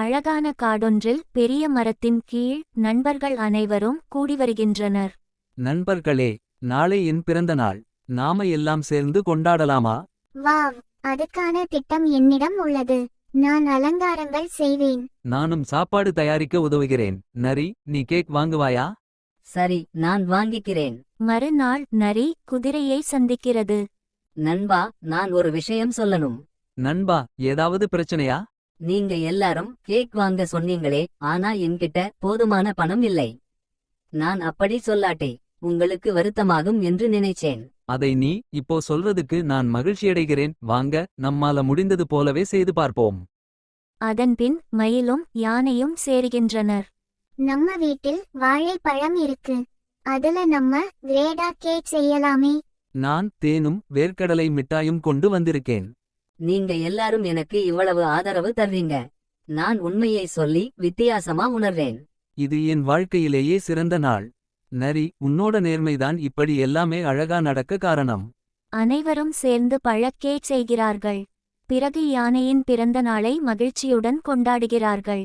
அழகான காடொன்றில் பெரிய மரத்தின் கீழ் நண்பர்கள் அனைவரும் கூடி வருகின்றனர். நண்பர்களே, நாளை என் பிறந்த நாள். நாம எல்லாம் சேர்ந்து கொண்டாடலாமா? வாவ், அதுக்கான திட்டம் என்னிடம் உள்ளது. நான் அலங்காரங்கள் செய்வேன். நானும் சாப்பாடு தயாரிக்க உதவுகிறேன். நரி, நீ கேக் வாங்குவாயா? சரி, நான் வாங்கிக்கிறேன். மறுநாள் நரி குதிரையை சந்திக்கிறது. நண்பா, நான் ஒரு விஷயம் சொல்லணும். நண்பா, ஏதாவது பிரச்சனையா? நீங்க எல்லாரும் கேக் வாங்க சொன்னீங்களே, ஆனா என்கிட்ட போதுமான பணம் இல்லை. நான் அப்படி சொல்லாட்டே உங்களுக்கு வருத்தமாகும் என்று நினைச்சேன். அதை நீ இப்போ சொல்றதுக்கு நான் மகிழ்ச்சியடைகிறேன். வாங்க, நம்மால முடிந்தது போலவே செய்து பார்ப்போம். அதன்பின் மயிலும் யானையும் சேருகின்றனர். நம்ம வீட்டில் வாழைப்பழம் இருக்கு. அதுல நம்ம கிரேடா கேக் செய்யலாமே. நான் தேனும் வேர்க்கடலை மிட்டாயும் கொண்டு வந்திருக்கேன். நீங்க எல்லாரும் எனக்கு இவ்வளவு ஆதரவு தர்றீங்க. நான் உண்மையை சொல்லி வித்தியாசமா உணர்றேன். இது என் வாழ்க்கையிலேயே சிறந்த நாள். நரி, உன்னோட நேர்மைதான் இப்படி எல்லாமே அழகா நடக்க காரணம். அனைவரும் சேர்ந்து பழக்கேக் செய்கிறார்கள். பிறகு யானையின் பிறந்த நாளை மகிழ்ச்சியுடன் கொண்டாடுகிறார்கள்.